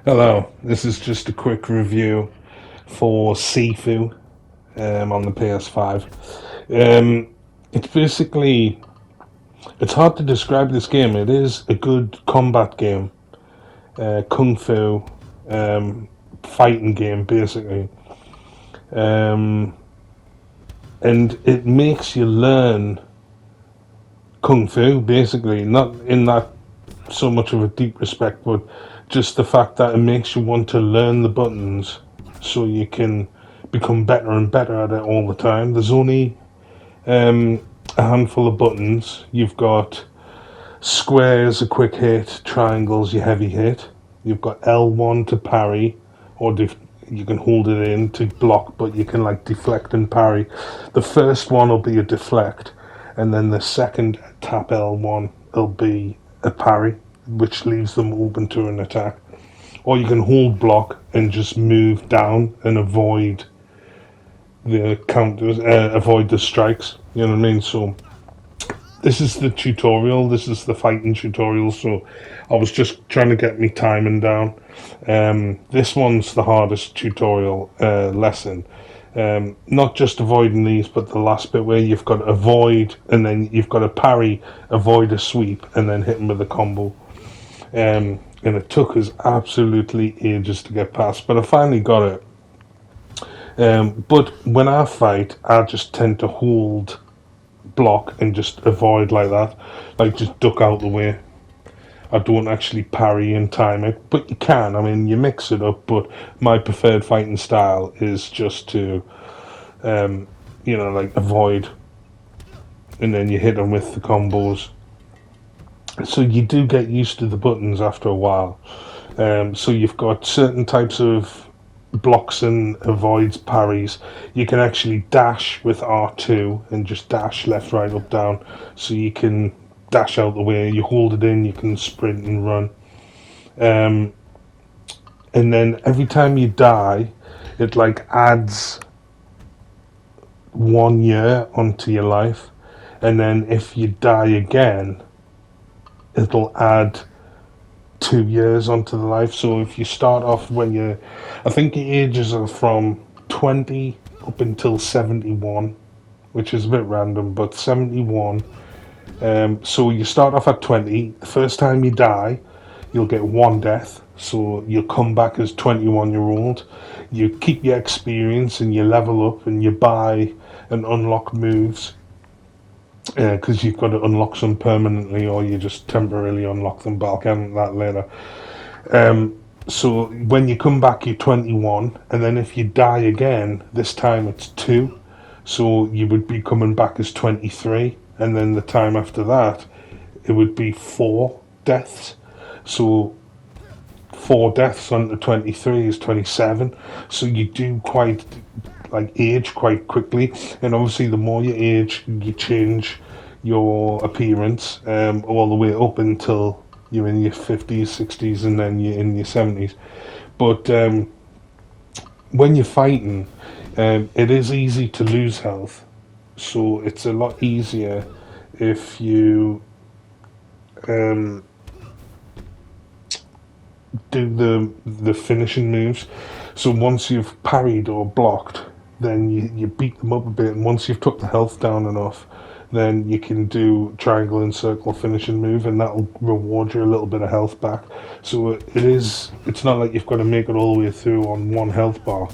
Hello, this is just a quick review for SIFU on the PS5. It's basically, it's hard to describe this game. It is a good combat game, kung fu fighting game, basically. Um, and it makes you learn kung fu, basically, not in that so much of a deep respect, but just the fact that it makes you want to learn the buttons so you can become better and better at it all the time. There's only a handful of buttons. You've got squares, a quick hit, triangles, your heavy hit. You've got L1 to parry, or you can hold it in to block, but you can like deflect and parry. The first one will be a deflect, and then the second tap L1 will be a parry, which leaves them open to an attack. Or you can hold block and just move down and avoid the counters, avoid the strikes. You know what I mean? So this is the tutorial. This is the fighting tutorial. So I was just trying to get me timing down. This one's the hardest tutorial lesson. Not just avoiding these, but the last bit where you've got to avoid, and then you've got to parry, avoid a sweep, and then hit them with a combo. And it took us absolutely ages to get past, but I finally got it. But when I fight, I just tend to hold block and just avoid like that, like just duck out the way. I don't actually parry and time it, but you can. I mean, you mix it up, but my preferred fighting style is just to, like avoid, and then you hit them with the combos. So you do get used to the buttons after a while. So you've got certain types of blocks and avoids, parries. You can actually dash with R2 and just dash left, right, up, down. So you can dash out the way. You hold it in, you can sprint and run. Um, and then every time you die, it like adds 1 year onto your life. And then if you die again, it'll add 2 years onto the life. So if you start off when you're, I think the ages are from 20 up until 71, which is a bit random, but 71. So you start off at 20. The first time you die, you'll get one death. So you'll come back as 21-year-old. You keep your experience and you level up and you buy and unlock moves because you've got to unlock some permanently or you just temporarily unlock them, but I'll get into that later. So when you come back, you're 21, and then if you die again, this time it's two. So you would be coming back as 23, and then the time after that, it would be four deaths. So four deaths under 23 is 27. So you do quite like age quite quickly, and obviously the more you age, you change your appearance all the way up until you're in your 50s, 60s, and then you're in your 70s. But when you're fighting, it is easy to lose health, so it's a lot easier if you um, do the finishing moves. So once you've parried or blocked, then you beat them up a bit, and once you've took the health down enough, then you can do triangle and circle finishing move, and that'll reward you a little bit of health back. So it's not like you've got to make it all the way through on one health bar.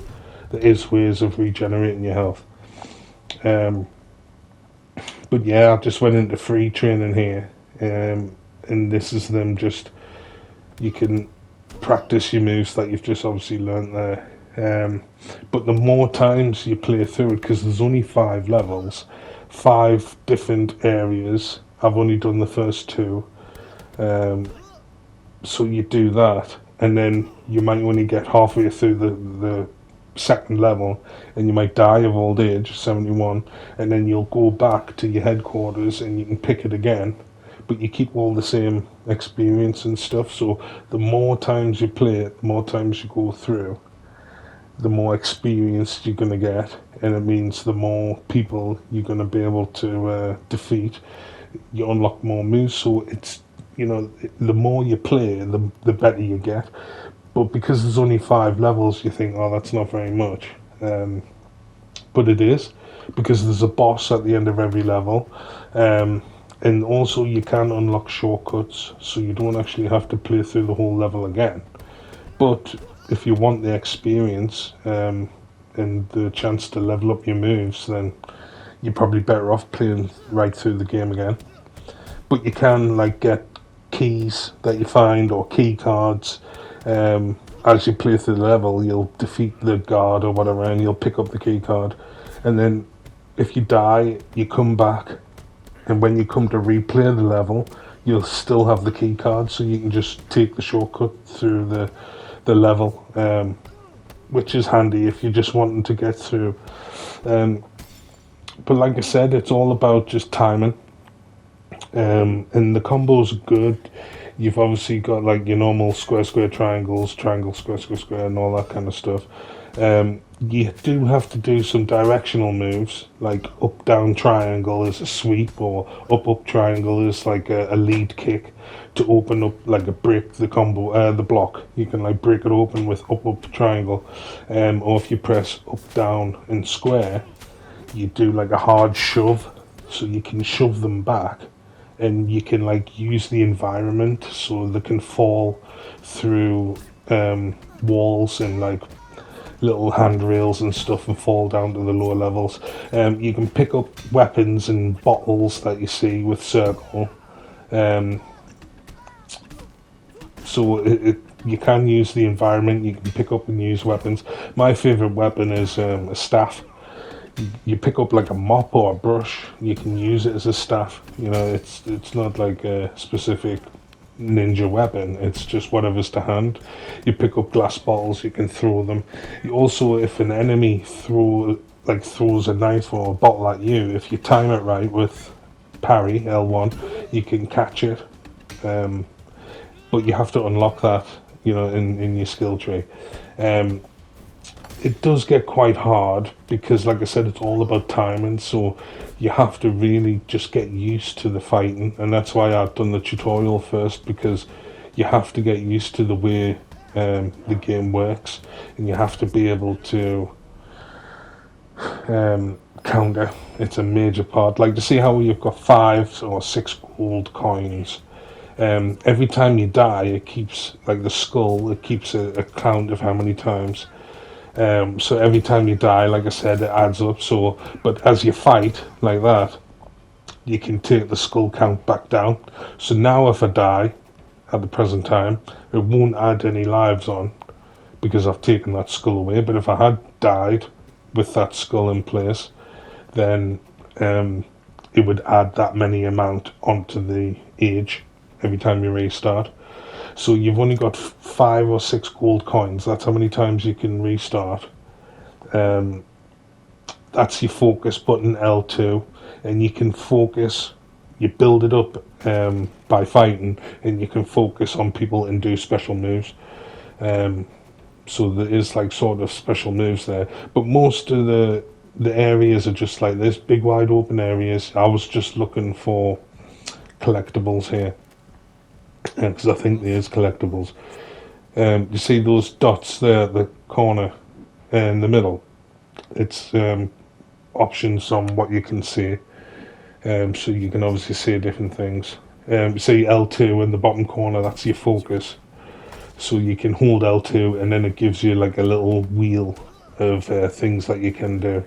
There is ways of regenerating your health. Um, but yeah, I just went into free training here, and this is them just, you can practice your moves that you've just obviously learnt there. But the more times you play through it, because there's only 5 levels, 5 different areas. I've only done the first two. Um, so you do that, and then you might only get halfway through the second level, and you might die of old age, 71, and then you'll go back to your headquarters and you can pick it again, but you keep all the same experience and stuff. So the more times you play it, the more times you go through, the more experienced you're going to get, and it means the more people you're going to be able to defeat. You unlock more moves, so it's, the more you play, the better you get. But because there's only 5 levels, you think, oh, that's not very much. But it is, because there's a boss at the end of every level. And also you can unlock shortcuts, so you don't actually have to play through the whole level again. But if you want the experience and the chance to level up your moves, then you're probably better off playing right through the game again. But you can like get keys that you find or key cards. As you play through the level, you'll defeat the guard or whatever, and you'll pick up the key card. And then if you die, you come back, and when you come to replay the level, you'll still have the key card, so you can just take the shortcut through the level, which is handy if you're just wanting to get through. But like I said, it's all about just timing. And the combos are good. You've obviously got like your normal square, square, triangles, triangle, square, square, square, and all that kind of stuff. You do have to do some directional moves, like up, down, triangle is a sweep, or up, up, triangle is like a lead kick to open up, like a break the combo, the block. You can like break it open with up, up, triangle. Or if you press up, down, and square, you do like a hard shove, so you can shove them back. And you can like use the environment so they can fall through walls and like little handrails and stuff and fall down to the lower levels. You can pick up weapons and bottles that you see with circle. So you can use the environment, you can pick up and use weapons. My favourite weapon is a staff. You pick up like a mop or a brush, you can use it as a staff. You know, it's not like a specific ninja weapon, it's just whatever's to hand. You pick up glass bottles, you can throw them. You also, if an enemy throws a knife or a bottle at you, if you time it right with parry L1, you can catch it. But you have to unlock that, you know, in your skill tree. It does get quite hard because, like I said, it's all about timing, so you have to really just get used to the fighting, and that's why I've done the tutorial first, because you have to get used to the way the game works, and you have to be able to counter. It's a major part. Like, to see how you've got 5 or 6 gold coins. Every time you die, it keeps, like the skull, it keeps a count of how many times. So every time you die, like I said, it adds up. So, but as you fight like that, you can take the skull count back down. So now if I die at the present time, it won't add any lives on because I've taken that skull away. But if I had died with that skull in place, then it would add that many amount onto the age every time you restart. So you've only got 5 or 6 gold coins. That's how many times you can restart. That's your focus button, L2, and you can focus. You build it up by fighting, and you can focus on people and do special moves. So there is like sort of special moves there, but most of the areas are just like this, big wide open areas. I was just looking for collectibles here, because I think there is collectibles. You see those dots there at the corner in the middle? It's options on what you can see. So you can obviously see different things. You see L2 in the bottom corner, that's your focus. So you can hold L2 and then it gives you like a little wheel of things that you can do.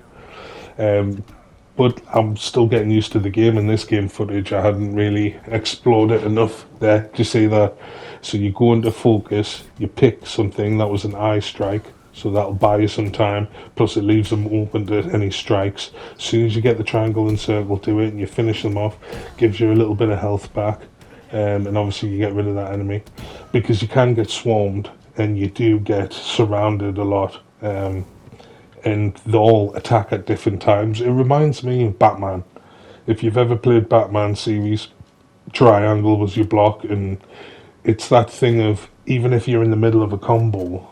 But I'm still getting used to the game, and this game footage, I hadn't really explored it enough there to see that. So you go into focus, you pick something, that was an eye strike, so that'll buy you some time, plus it leaves them open to any strikes. As soon as you get the triangle and circle to it and you finish them off, gives you a little bit of health back, and obviously you get rid of that enemy, because you can get swarmed and you do get surrounded a lot. And they all attack at different times. It reminds me of Batman. If you've ever played Batman series, triangle was your block, and it's that thing of, even if you're in the middle of a combo,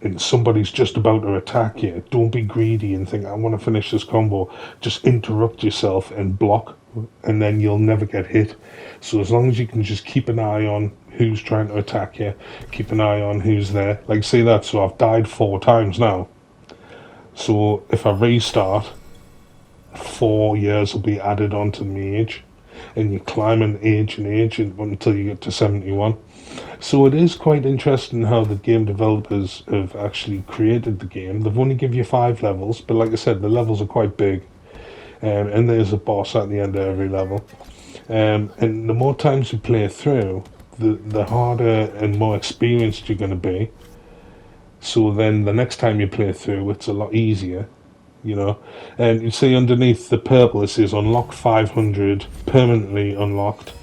and somebody's just about to attack you, don't be greedy and think, I want to finish this combo. Just interrupt yourself and block, and then you'll never get hit. So as long as you can just keep an eye on who's trying to attack you, keep an eye on who's there. Like, say that, so I've died 4 times now. So if I restart, 4 years will be added onto my age, and you climb an age and age until you get to 71. So it is quite interesting how the game developers have actually created the game. They've only give you 5 levels, but like I said, the levels are quite big, and there's a boss at the end of every level. And the more times you play through, the harder and more experienced you're going to be. So then the next time you play through, it's a lot easier, you know. And you see underneath the purple, it says unlock 500, permanently unlocked.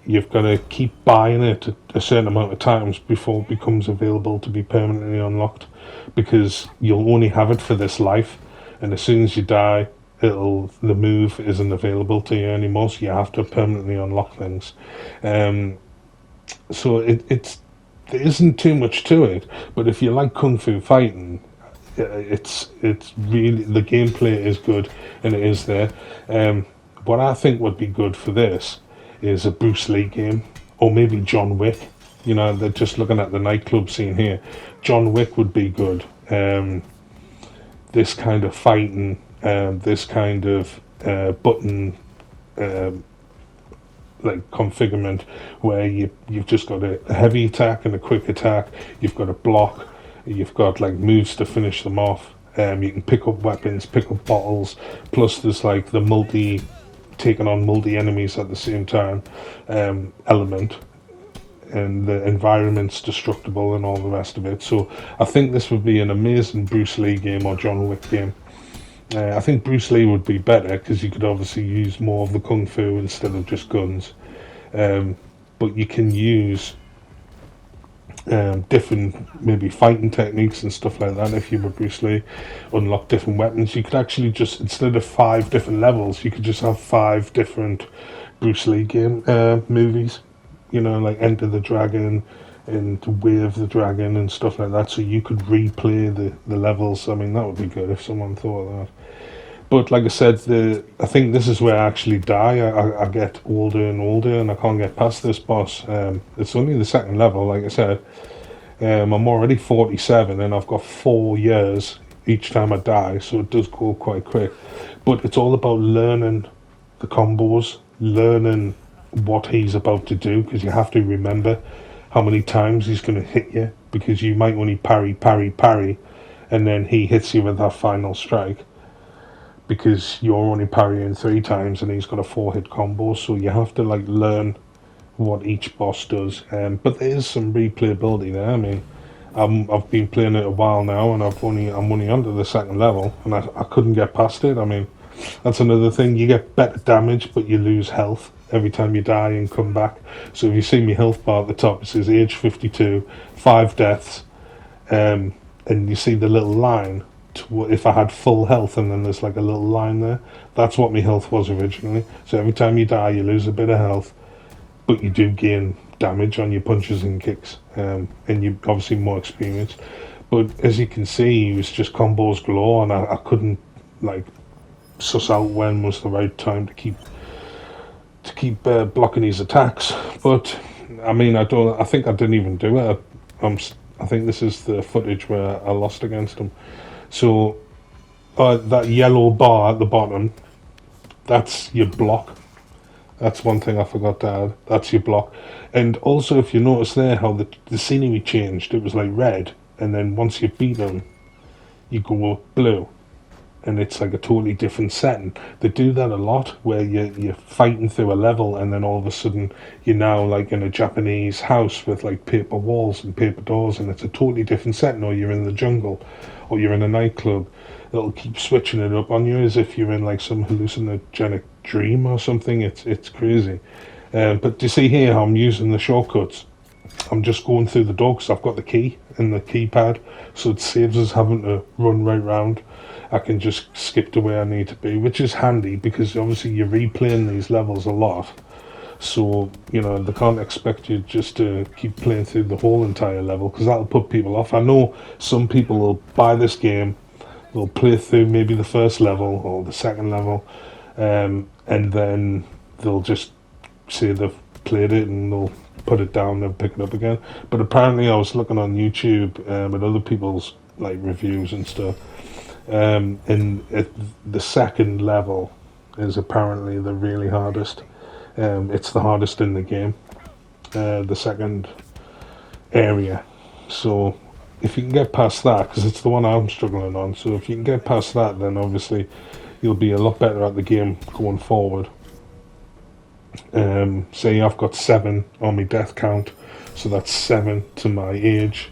You've got to keep buying it a certain amount of times before it becomes available to be permanently unlocked, because you'll only have it for this life, and as soon as you die, the move isn't available to you anymore, so you have to permanently unlock things. So there isn't too much to it, but if you like kung fu fighting, it's really, the gameplay is good, and it is there. What I think would be good for this is a Bruce Lee game, or maybe John Wick. You know, they're just looking at the nightclub scene here. John Wick would be good. This kind of fighting, this kind of button like configurement, where you've just got a heavy attack and a quick attack. You've got a block. You've got like moves to finish them off. You can pick up weapons, pick up bottles. Plus, there's like the taking on multi enemies at the same time element, and the environment's destructible and all the rest of it. So I think this would be an amazing Bruce Lee game or John Wick game. I think Bruce Lee would be better because you could obviously use more of the kung fu instead of just guns. But you can use different maybe fighting techniques and stuff like that. If you were Bruce Lee, unlock different weapons. You could actually just, instead of 5 different levels, you could just have 5 different Bruce Lee game movies. You know, like Enter the Dragon and Way of the Dragon and stuff like that. So you could replay the levels. I mean, that would be good if someone thought of that. But like I said, I think this is where I actually die. I get older and older, and I can't get past this boss. It's only the 2nd level, like I said. I'm already 47, and I've got 4 years each time I die, so it does go quite quick. But it's all about learning the combos, learning what he's about to do, because you have to remember how many times he's going to hit you, because you might only parry, and then he hits you with that final strike, because you're only parrying 3 times and he's got a 4-hit combo. So you have to like learn what each boss does. But there is some replayability there. I mean, I've been playing it a while now, and I'm only onto the 2nd level, and I couldn't get past it. I mean, that's another thing. You get better damage, but you lose health every time you die and come back. So if you see my health bar at the top, it says age 52, 5 deaths, and you see the little line. If I had full health, and then there's like a little line there, that's what my health was originally. So every time you die, you lose a bit of health, but you do gain damage on your punches and kicks, and you're obviously more experienced. But as you can see, it was just combos galore, and I couldn't like suss out when was the right time to keep blocking these attacks. But I mean, I think I didn't even do it. I think this is the footage where I lost against him. So that yellow bar at the bottom, that's your block. That's one thing I forgot to add. That's your block. And also, if you notice there how the scenery changed, it was like red, and then once you beat them, you go blue, and it's like a totally different setting. They do that a lot, where you're fighting through a level, and then all of a sudden you're now like in a Japanese house with like paper walls and paper doors, and it's a totally different setting. Or you're in the jungle, or you're in a nightclub. It'll keep switching it up on you as if you're in like some hallucinogenic dream or something. It's crazy. But do you see here how I'm using the shortcuts? I'm just going through the door because I've got the key in the keypad, so it saves us having to run right round. I can just skip to where I need to be, which is handy because obviously you're replaying these levels a lot. So, you know, they can't expect you just to keep playing through the whole entire level, because that'll put people off. I know some people will buy this game, they'll play through maybe the first level or the second level, and then they'll just say they've played it and they'll put it down and pick it up again. But apparently, I was looking on YouTube at other people's like reviews and stuff, and the second level is apparently the really hardest. It's the hardest in the game, the second area. So if you can get past that, because it's the one I'm struggling on, so if you can get past that, then obviously you'll be a lot better at the game going forward. Say I've got 7 on my death count, so that's 7 to my age.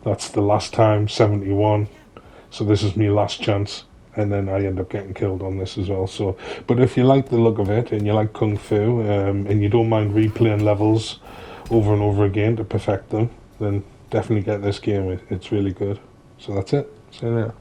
That's the last time, 71. So this is my last chance, and then I end up getting killed on this as well. So, but if you like the look of it and you like Kung Fu, and you don't mind replaying levels over and over again to perfect them, then definitely get this game. It's really good. So that's it. See you later.